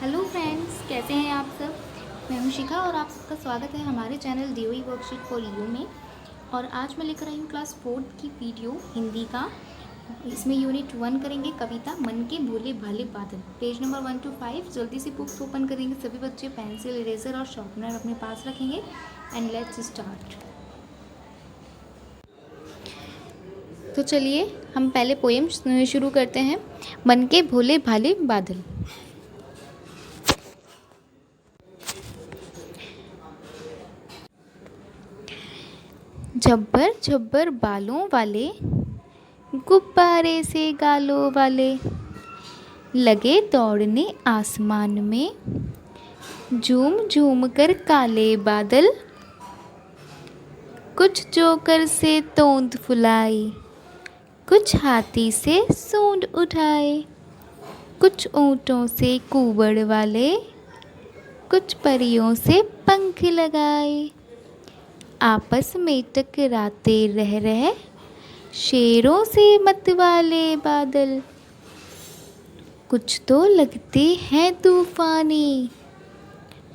Hello friends, कैसे हैं आप सब। मैं हूं शिखा और आप सबका स्वागत है हमारे channel DOE worksheet for you में। और आज मैं लेकर आई हूँ क्लास 4 की वीडियो हिंदी का। इसमें यूनिट 1 करेंगे कविता मन के भोले भाले बादल, पेज नंबर 1 to 5। जल्दी से बुक्स ओपन करेंगे सभी बच्चे, पेंसिल, इरेजर और शार्पनर अपने पास रखेंगे एंड लेट्स स्टार्ट। तो चलिए हम पहले पोएम शुरू करते हैं। मन के भोले भाले बादल। झब्बर झब्बर बालों वाले, गुब्बारे से गालों वाले, लगे दौड़ने आसमान में, झूम झूम कर काले बादल। कुछ जोकर से तोंद फुलाई, कुछ हाथी से सूंड उठाए, कुछ ऊँटों से कुबड़ वाले, कुछ परियों से पंख लगाए। आपस में टकराते रह रहे, शेरों से मतवाले बादल। कुछ तो लगते हैं तूफानी,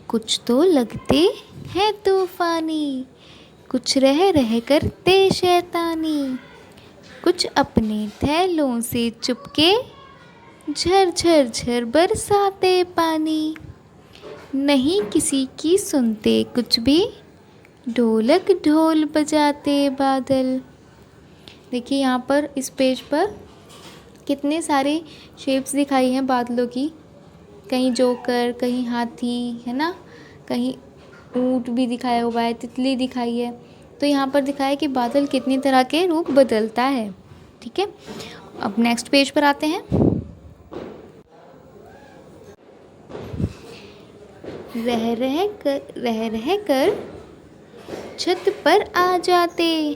कुछ तो लगते हैं तूफानी, कुछ रह रह करते शैतानी। कुछ अपने थैलों से चुपके, झर झर झर बरसाते पानी। नहीं किसी की सुनते कुछ भी, ढोलक ढोल बजाते बादल। देखिए यहाँ पर इस पेज पर कितने सारे शेप्स दिखाई हैं बादलों की। कहीं जोकर, कहीं हाथी है ना, कहीं ऊँट भी दिखाया हुआ है, तितली दिखाई है। तो यहाँ पर दिखाया कि बादल कितनी तरह के रूप बदलता है। ठीक है, अब नेक्स्ट पेज पर आते हैं। रह रह कर छत पर आ जाते,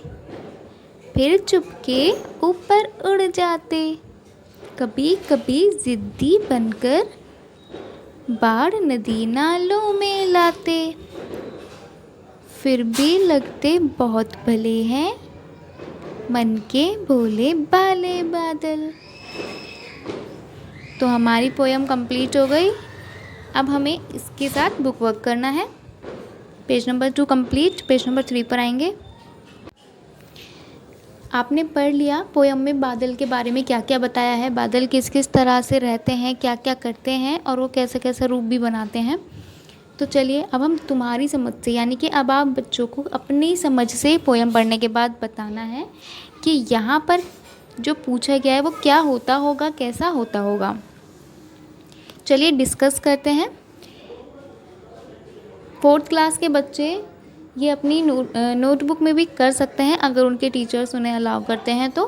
फिर चुपके ऊपर उड़ जाते। कभी कभी जिद्दी बनकर बाढ़ नदी नालों में लाते, फिर भी लगते बहुत भले हैं, मन के भोले भाले बादल। तो हमारी पोयम कंप्लीट हो गई। अब हमें इसके साथ बुक वर्क करना है। Page number 2 complete, page number 3 पर आएंगे। आपने पढ़ लिया पोयम में बादल के बारे में क्या क्या बताया है, बादल किस किस तरह से रहते हैं, क्या क्या करते हैं और वो कैसे कैसे रूप भी बनाते हैं। तो चलिए अब हम तुम्हारी समझ से, यानी कि अब आप बच्चों को अपनी समझ से पोयम पढ़ने के बाद बताना है कि यहाँ पर जो पूछा गया है वो क्या होता होगा, कैसा होता होगा। चलिए डिस्कस करते हैं। 4th क्लास के बच्चे ये अपनी नोटबुक में भी कर सकते हैं अगर उनके टीचर्स उन्हें अलाउ करते हैं तो।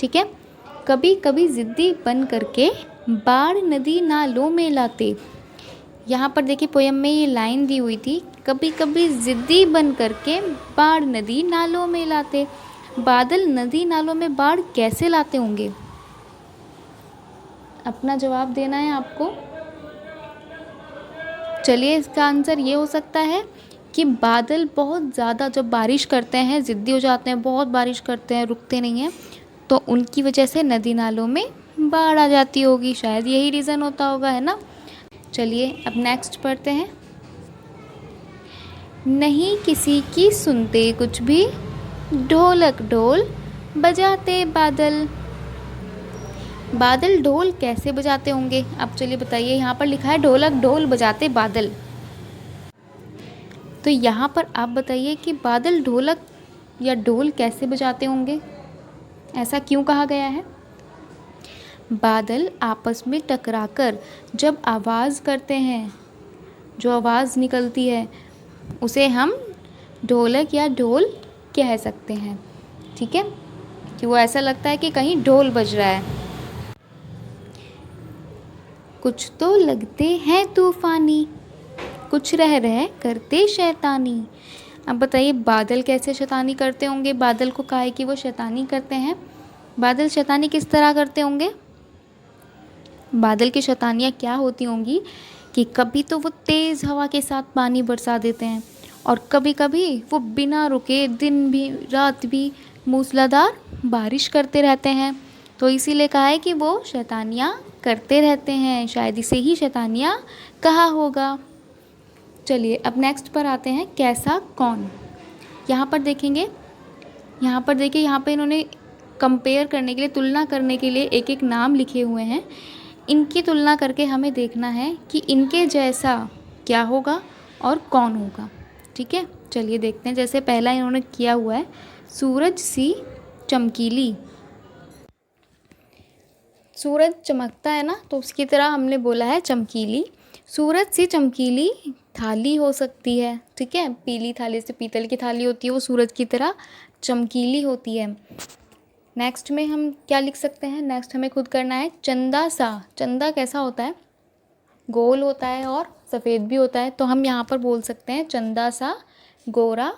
ठीक है, कभी कभी ज़िद्दी बन करके बाढ़ नदी नालों में लाते। यहाँ पर देखिए पोयम में ये लाइन दी हुई थी, कभी कभी ज़िद्दी बन करके बाढ़ नदी नालों में लाते। बादल नदी नालों में बाढ़ कैसे लाते होंगे, अपना जवाब देना है आपको। चलिए इसका आंसर ये हो सकता है कि बादल बहुत ज़्यादा जब बारिश करते हैं, ज़िद्दी हो जाते हैं, बहुत बारिश करते हैं, रुकते नहीं हैं, तो उनकी वजह से नदी नालों में बाढ़ आ जाती होगी। शायद यही रीज़न होता होगा, है ना। चलिए अब नेक्स्ट पढ़ते हैं। नहीं किसी की सुनते कुछ भी, ढोलक ढोल बजाते बादल। बादल ढोल कैसे बजाते होंगे, अब चलिए बताइए। यहाँ पर लिखा है ढोलक ढोल बजाते बादल, तो यहाँ पर आप बताइए कि बादल ढोलक या ढोल कैसे बजाते होंगे, ऐसा क्यों कहा गया है। बादल आपस में टकराकर जब आवाज़ करते हैं, जो आवाज़ निकलती है उसे हम ढोलक या ढोल कह सकते हैं। ठीक है, कि वो ऐसा लगता है कि कहीं ढोल बज रहा है। कुछ तो लगते हैं तूफानी, कुछ रह रह करते शैतानी। अब बताइए बादल कैसे शैतानी करते होंगे। बादल को कहा है कि वो शैतानी करते हैं। बादल शैतानी किस तरह करते होंगे, बादल की शैतानियाँ क्या होती होंगी कि कभी तो वो तेज़ हवा के साथ पानी बरसा देते हैं और कभी कभी वो बिना रुके दिन भी रात भी मूसलाधार बारिश करते रहते हैं। तो इसीलिए कहा है कि वो शैतानियाँ करते रहते हैं, शायद इसे ही शैतानियाँ कहा होगा। चलिए अब नेक्स्ट पर आते हैं, कैसा कौन। यहाँ पर देखेंगे, यहाँ पर देखिए, यहाँ पे इन्होंने कंपेयर करने के लिए, तुलना करने के लिए एक एक नाम लिखे हुए हैं। इनकी तुलना करके हमें देखना है कि इनके जैसा क्या होगा और कौन होगा। ठीक है, चलिए देखते हैं। जैसे पहला इन्होंने किया हुआ है, सूरज सी चमकीली। सूरज चमकता है ना, तो उसकी तरह हमने बोला है चमकीली। सूरज सी चमकीली थाली हो सकती है। ठीक है, पीली थाली से पीतल की थाली होती है, वो सूरज की तरह चमकीली होती है। नेक्स्ट में हम क्या लिख सकते हैं, नेक्स्ट हमें खुद करना है, चंदा सा। चंदा कैसा होता है, गोल होता है और सफ़ेद भी होता है, तो हम यहाँ पर बोल सकते हैं चंदा सा गोरा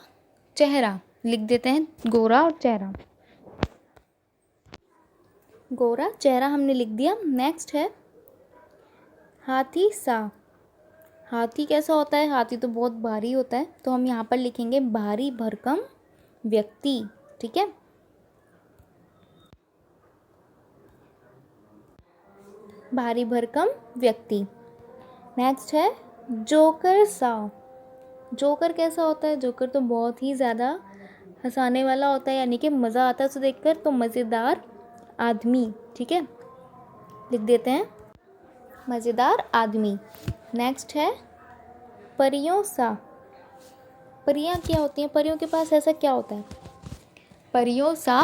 चेहरा। लिख देते हैं गोरा और चेहरा, गोरा चेहरा हमने लिख दिया। नेक्स्ट है हाथी सा। हाथी कैसा होता है, हाथी तो बहुत भारी होता है, तो हम यहाँ पर लिखेंगे भारी भरकम व्यक्ति। ठीक है, भारी भरकम व्यक्ति। नेक्स्ट है जोकर सा। जोकर कैसा होता है, जोकर तो बहुत ही ज़्यादा हंसाने वाला होता है, यानी कि मज़ा आता है उसे देखकर, तो मज़ेदार आदमी। ठीक है, लिख देते हैं मज़ेदार आदमी। नेक्स्ट है परियों सा। परियां क्या होती हैं, परियों के पास ऐसा क्या होता है, परियों सा,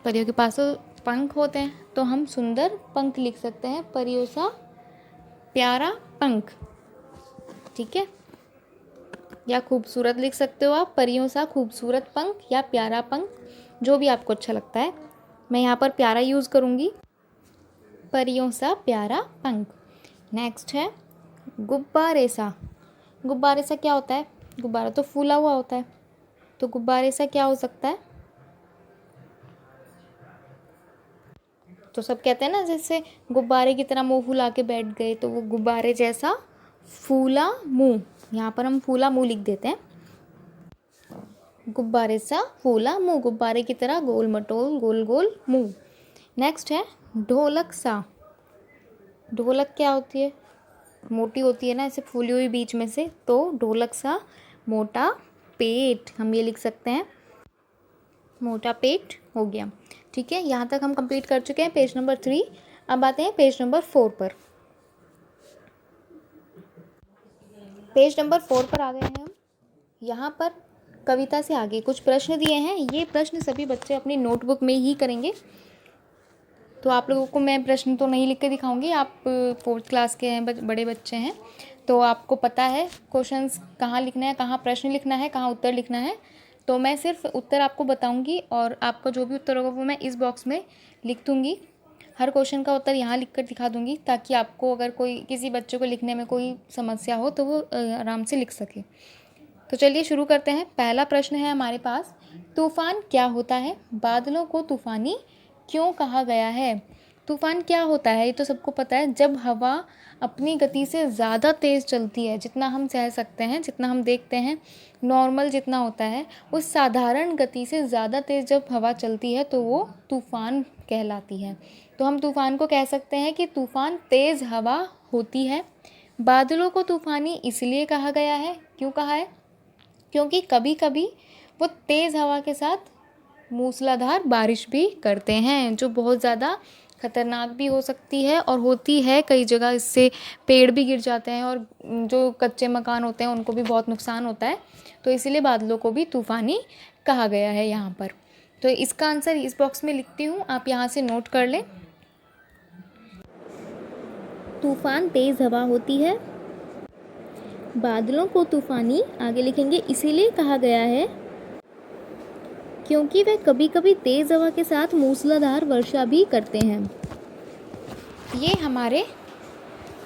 परियों के पास तो पंख होते हैं, तो हम सुंदर पंख लिख सकते हैं, परियों सा प्यारा पंख। ठीक है, या खूबसूरत लिख सकते हो आप, परियों सा खूबसूरत पंख या प्यारा पंख, जो भी आपको अच्छा लगता है। मैं यहाँ पर प्यारा यूज़ करूँगी, परियों सा प्यारा पंख। नेक्स्ट है गुब्बारे सा। गुब्बारे सा क्या होता है, गुब्बारा तो फूला हुआ होता है, तो गुब्बारे सा क्या हो सकता है, तो सब कहते हैं ना जैसे गुब्बारे की तरह मुंह फुला के बैठ गए, तो वो गुब्बारे जैसा फूला मुंह, यहाँ पर हम फूला मुंह लिख देते हैं, गुब्बारे सा फूला मुंह, गुब्बारे की तरह गोल मटोल गोल गोल मुंह। नेक्स्ट है ढोलक सा। ढोलक क्या होती है, मोटी होती है ना, ऐसे फूली हुई बीच में से, तो ढोलक सा मोटा पेट, हम ये लिख सकते हैं, मोटा पेट हो गया। ठीक है, यहाँ तक हम कंप्लीट कर चुके हैं पेज नंबर 3। अब आते हैं पेज नंबर 4 पर। पेज नंबर 4 पर आ गए हैं हम। यहाँ पर कविता से आगे कुछ प्रश्न दिए हैं, ये प्रश्न सभी बच्चे अपनी नोटबुक में ही करेंगे, तो आप लोगों को मैं प्रश्न तो नहीं लिख के दिखाऊंगी, आप 4th क्लास के हैं, बड़े बच्चे हैं, तो आपको पता है क्वेश्चंस कहाँ लिखना है, कहाँ प्रश्न लिखना है, कहाँ उत्तर लिखना है। तो मैं सिर्फ उत्तर आपको बताऊंगी और आपका जो भी उत्तर होगा वो मैं इस बॉक्स में लिख दूंगी। हर क्वेश्चन का उत्तर यहाँ लिख कर दिखा दूंगी, ताकि आपको अगर कोई किसी बच्चे को लिखने में कोई समस्या हो तो वो आराम से लिख सके। तो चलिए शुरू करते हैं। पहला प्रश्न है हमारे पास, तूफ़ान क्या होता है, बादलों को तूफ़ानी क्यों कहा गया है। तूफ़ान क्या होता है, ये तो सबको पता है, जब हवा अपनी गति से ज़्यादा तेज़ चलती है, जितना हम सह सकते हैं, जितना हम देखते हैं नॉर्मल जितना होता है, उस साधारण गति से ज़्यादा तेज़ जब हवा चलती है तो वो तूफ़ान कहलाती है। तो हम तूफ़ान को कह सकते हैं कि तूफ़ान तेज़ हवा होती है। बादलों को तूफ़ानी इसलिए कहा गया है, क्यों कहा है, क्योंकि कभी कभी वो तेज़ हवा के साथ मूसलाधार बारिश भी करते हैं, जो बहुत ज़्यादा ख़तरनाक भी हो सकती है और होती है कई जगह। इससे पेड़ भी गिर जाते हैं और जो कच्चे मकान होते हैं उनको भी बहुत नुकसान होता है, तो इसीलिए बादलों को भी तूफ़ानी कहा गया है यहाँ पर। तो इसका आंसर इस बॉक्स में लिखती हूँ, आप यहाँ से नोट कर लें। तूफ़ान तेज़ हवा होती है, बादलों को तूफ़ानी आगे लिखेंगे इसीलिए कहा गया है क्योंकि वे कभी कभी तेज़ हवा के साथ मूसलाधार वर्षा भी करते हैं। ये हमारे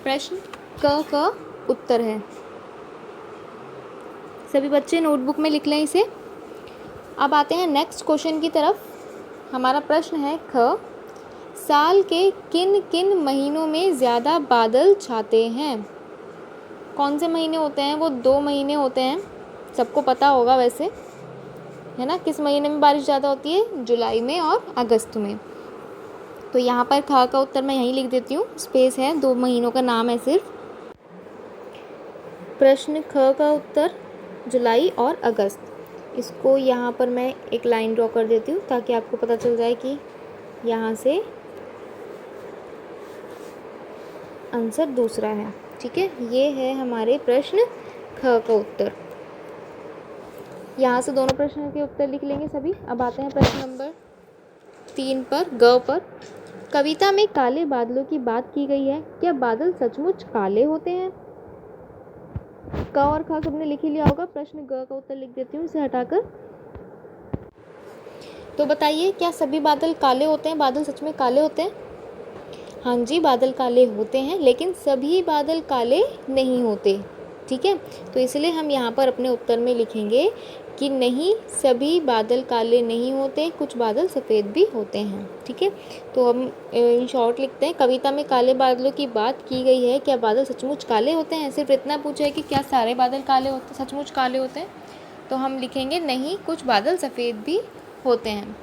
प्रश्न क का उत्तर है। सभी बच्चे नोटबुक में लिख लें इसे। अब आते हैं नेक्स्ट क्वेश्चन की तरफ। हमारा प्रश्न है ख, साल के किन किन महीनों में ज़्यादा बादल छाते हैं। कौन से महीने होते हैं, वो 2 महीने होते हैं, सबको पता होगा वैसे, है ना। किस महीने में बारिश ज़्यादा होती है, जुलाई में और अगस्त में। तो यहाँ पर ख का उत्तर मैं यहीं लिख देती हूँ, स्पेस है, 2 महीनों का नाम है सिर्फ। प्रश्न ख का उत्तर जुलाई और अगस्त। इसको यहाँ पर मैं एक लाइन ड्रॉ कर देती हूँ ताकि आपको पता चल जाए कि यहाँ से आंसर दूसरा है। ठीक है, ये है हमारे प्रश्न ख का उत्तर। यहाँ से दोनों प्रश्नों के उत्तर लिख लेंगे सभी। अब आते हैं प्रश्न नंबर 3 पर, ग पर। कविता में काले बादलों की बात की गई है, क्या बादल सचमुच काले होते हैं? क और ख सबने लिख ही लिया होगा, प्रश्न ग का उत्तर लिख देती हूँ इसे हटाकर। तो बताइए, क्या सभी बादल काले होते हैं? बादल सच में काले होते हैं? हाँ जी, बादल काले होते हैं, लेकिन सभी बादल काले नहीं होते। ठीक है, तो इसलिए हम यहाँ पर अपने उत्तर में लिखेंगे कि नहीं, सभी बादल काले नहीं होते, कुछ बादल सफ़ेद भी होते हैं। ठीक है, तो हम इन शॉर्ट लिखते हैं, कविता में काले बादलों की बात की गई है, क्या बादल सचमुच काले होते हैं? सिर्फ इतना पूछा है कि क्या सारे बादल काले होते, सचमुच काले होते हैं? तो हम लिखेंगे नहीं, कुछ बादल सफ़ेद भी होते हैं।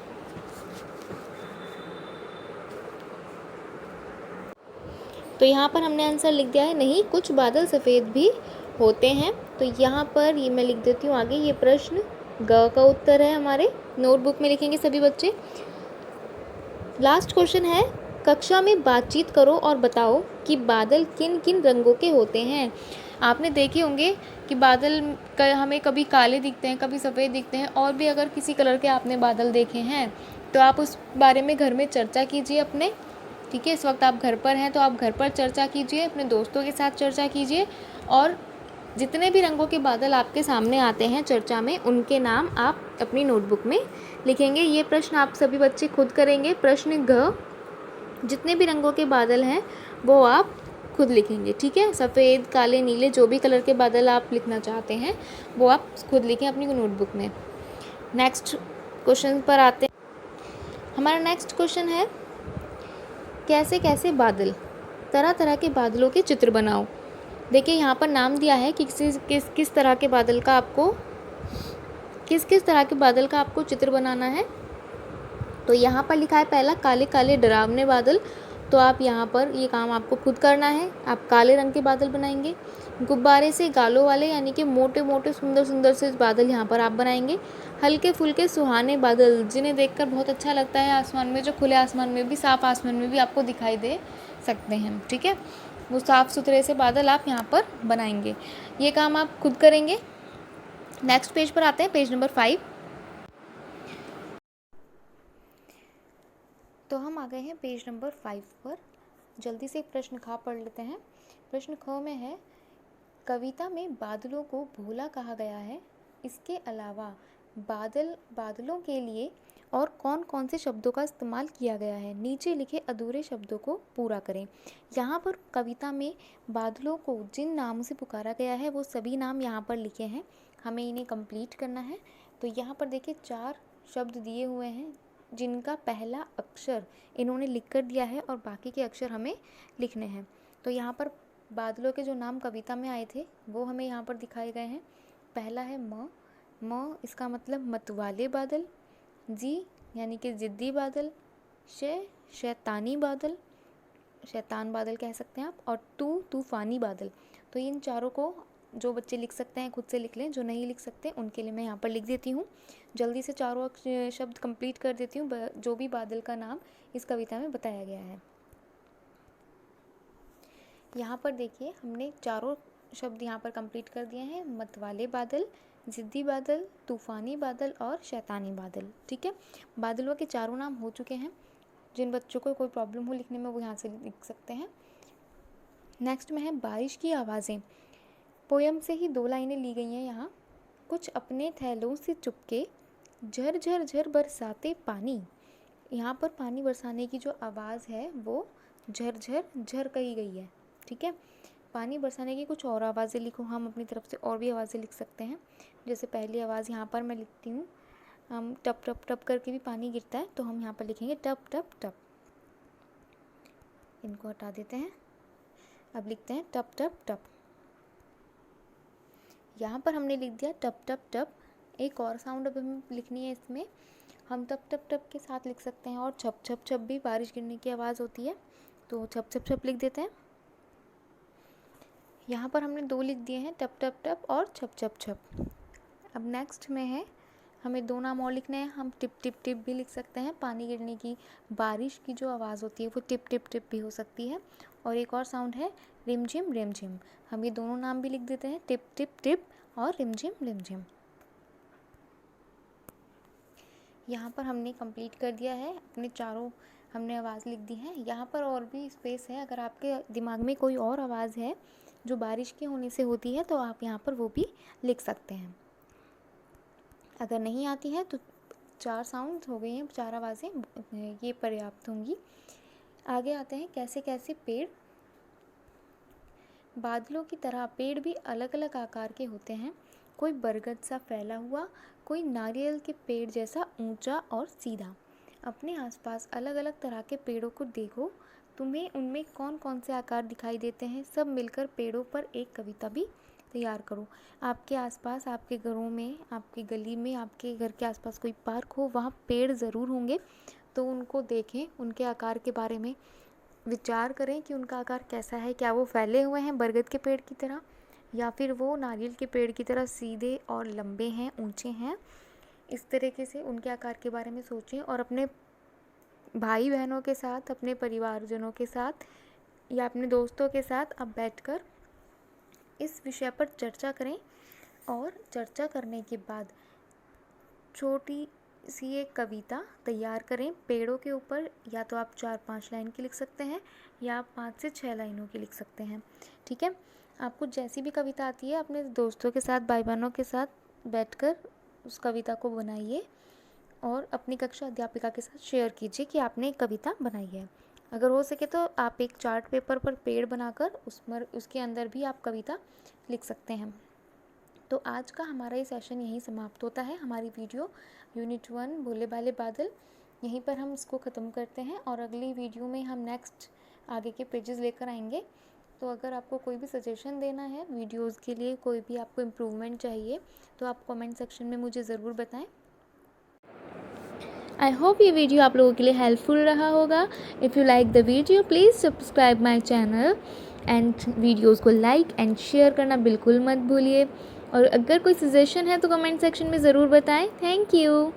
तो यहाँ पर हमने आंसर लिख दिया है, नहीं, कुछ बादल सफ़ेद भी होते हैं। तो यहाँ पर ये मैं लिख देती हूँ आगे, ये प्रश्न ग का उत्तर है हमारे। नोटबुक में लिखेंगे सभी बच्चे। लास्ट क्वेश्चन है, कक्षा में बातचीत करो और बताओ कि बादल किन किन रंगों के होते हैं। आपने देखे होंगे कि बादल हमें कभी काले दिखते हैं, कभी सफ़ेद दिखते हैं, और भी अगर किसी कलर के आपने बादल देखे हैं तो आप उस बारे में घर में चर्चा कीजिए अपने। ठीक है, इस वक्त आप घर पर हैं तो आप घर पर चर्चा कीजिए, अपने दोस्तों के साथ चर्चा कीजिए, और जितने भी रंगों के बादल आपके सामने आते हैं चर्चा में, उनके नाम आप अपनी नोटबुक में लिखेंगे। ये प्रश्न आप सभी बच्चे खुद करेंगे। प्रश्न घ, जितने भी रंगों के बादल हैं वो आप खुद लिखेंगे। ठीक है, सफ़ेद, काले, नीले, जो भी कलर के बादल आप लिखना चाहते हैं वो आप खुद लिखें अपनी नोटबुक में। नेक्स्ट क्वेश्चन पर आते हैं। हमारा नेक्स्ट क्वेश्चन है, कैसे कैसे बादल, तरह तरह के बादलों के चित्र बनाओ। देखिए यहाँ पर नाम दिया है कि किस तरह के बादल का आपको किस तरह के बादल का आपको चित्र बनाना है। तो यहाँ पर लिखा है पहला, काले काले डरावने बादल। तो आप यहाँ पर ये काम आपको खुद करना है, आप काले रंग के बादल बनाएंगे। गुब्बारे से गालों वाले, यानी कि मोटे मोटे सुंदर सुंदर से बादल यहाँ पर आप बनाएंगे। हल्के फुल्के सुहाने बादल, जिन्हें देखकर बहुत अच्छा लगता है आसमान में, जो खुले आसमान में भी, साफ आसमान में भी आपको दिखाई दे सकते हैं। ठीक है, वो साफ़ सुथरे से बादल आप यहाँ पर बनाएंगे। ये काम आप खुद करेंगे। नेक्स्ट पेज पर आते हैं, पेज नंबर 5। तो हम आ गए हैं पेज नंबर 5 पर। जल्दी से प्रश्न ख पढ़ लेते हैं। प्रश्न ख में है, कविता में बादलों को भोला कहा गया है, इसके अलावा बादलों के लिए और कौन कौन से शब्दों का इस्तेमाल किया गया है, नीचे लिखे अधूरे शब्दों को पूरा करें। यहाँ पर कविता में बादलों को जिन नामों से पुकारा गया है वो सभी नाम यहाँ पर लिखे हैं, हमें इन्हें कंप्लीट करना है। तो यहाँ पर देखिए 4 शब्द दिए हुए हैं, जिनका पहला अक्षर इन्होंने लिख कर दिया है और बाकी के अक्षर हमें लिखने हैं। तो यहाँ पर बादलों के जो नाम कविता में आए थे वो हमें यहाँ पर दिखाए गए हैं। पहला है म, इसका मतलब मतवाले बादल। जी, यानी कि ज़िद्दी बादल। शैतानी बादल, शैतान बादल कह सकते हैं आप। और तूफ़ानी बादल। तो इन चारों को जो बच्चे लिख सकते हैं खुद से लिख लें, जो नहीं लिख सकते उनके लिए मैं यहाँ पर लिख देती हूँ। जल्दी से चारों शब्द कंप्लीट कर देती हूँ, जो भी बादल का नाम इस कविता में बताया गया है। यहाँ पर देखिए हमने चारों शब्द यहाँ पर कंप्लीट कर दिए हैं, मतवाले बादल, ज़िद्दी बादल, तूफ़ानी बादल और शैतानी बादल। ठीक है, बादलों के चारों नाम हो चुके हैं। जिन बच्चों को कोई प्रॉब्लम हो लिखने में वो यहाँ से लिख सकते हैं। नेक्स्ट में है बारिश की आवाज़ें। पोयम से ही 2 लाइनें ली गई हैं यहाँ। कुछ अपने थैलों से चुपके झर झर झर बरसाते पानी। यहाँ पर पानी बरसाने की जो आवाज़ है वो झर झर झर कही गई है। ठीक है, पानी बरसाने की कुछ और आवाज़ें लिखो, हम अपनी तरफ से और भी आवाज़ें लिख सकते हैं। जैसे पहली आवाज़ यहाँ पर मैं लिखती हूँ, हम टप टप टप करके भी पानी गिरता है, तो हम यहाँ पर लिखेंगे टप टप टप। इनको हटा देते हैं, अब लिखते हैं टप टप टप। यहाँ पर हमने लिख दिया टप टप टप। एक और साउंड अब हमें लिखनी है इसमें, हम टप टप टप के साथ लिख सकते हैं, और छप छप छप भी बारिश गिरने की आवाज़ होती है, तो छप छप छप लिख देते हैं। यहाँ पर हमने 2 लिख दिए हैं, टप टप टप और छप छप छप। अब नेक्स्ट में है, हमें 2 नाम और लिखने हैं। हम टिप टिप टिप भी लिख सकते हैं, पानी गिरने की, बारिश की जो आवाज़ होती है वो टिप टिप टिप भी हो सकती है। और एक और साउंड है रिमझिम रिमझिम, हम ये दोनों नाम भी लिख देते हैं, टिप टिप टिप और रिमझिम रिमझिम। यहाँ पर हमने कंप्लीट कर दिया है, अपने चारों हमने आवाज़ लिख दी है। यहाँ पर और भी स्पेस है, अगर आपके दिमाग में कोई और आवाज़ है जो बारिश के होने से होती है तो आप यहाँ पर वो भी लिख सकते हैं। अगर नहीं आती है तो 4 साउंड हो गए हैं, 4 आवाज़ें ये पर्याप्त होंगी। आगे आते हैं, कैसे कैसे पेड़। बादलों की तरह पेड़ भी अलग अलग आकार के होते हैं, कोई बरगद सा फैला हुआ, कोई नारियल के पेड़ जैसा ऊंचा और सीधा। अपने आसपास अलग अलग तरह के पेड़ों को देखो, तुम्हें उनमें कौन कौन से आकार दिखाई देते हैं। सब मिलकर पेड़ों पर एक कविता भी तैयार करो। आपके आसपास, आपके घरों में, आपकी गली में, आपके घर के आसपास कोई पार्क हो, वहाँ पेड़ ज़रूर होंगे, तो उनको देखें, उनके आकार के बारे में विचार करें कि उनका आकार कैसा है। क्या वो फैले हुए हैं बरगद के पेड़ की तरह, या फिर वो नारियल के पेड़ की तरह सीधे और लंबे हैं, ऊंचे हैं। इस तरीके से उनके आकार के बारे में सोचें, और अपने भाई बहनों के साथ, अपने परिवारजनों के साथ या अपने दोस्तों के साथ आप बैठकर इस विषय पर चर्चा करें। और चर्चा करने के बाद छोटी सी एक कविता तैयार करें पेड़ों के ऊपर। या तो आप 4-5 लाइन की लिख सकते हैं, या आप 5 से 6 लाइनों की लिख सकते हैं। ठीक है, आपको जैसी भी कविता आती है अपने दोस्तों के साथ, भाई बहनों के साथ बैठकर उस कविता को बनाइए, और अपनी कक्षा अध्यापिका के साथ शेयर कीजिए कि आपने एक कविता बनाई है। अगर हो सके तो आप एक चार्ट पेपर पर पेड़ बनाकर उसके अंदर भी आप कविता लिख सकते हैं। तो आज का हमारा ये सेशन यहीं समाप्त होता है। हमारी वीडियो यूनिट 1 भोले भाले बादल, यहीं पर हम इसको ख़त्म करते हैं, और अगली वीडियो में हम नेक्स्ट आगे के पेजेस लेकर आएंगे। तो अगर आपको कोई भी सजेशन देना है वीडियोज़ के लिए, कोई भी आपको इम्प्रूवमेंट चाहिए, तो आप कमेंट सेक्शन में मुझे ज़रूर बताएं। आई होप ये वीडियो आप लोगों के लिए हेल्पफुल रहा होगा। If you like the video please subscribe my channel, and videos को लाइक एंड शेयर करना बिल्कुल मत भूलिए। और अगर कोई सजेशन है तो कमेंट सेक्शन में ज़रूर बताएं। Thank you.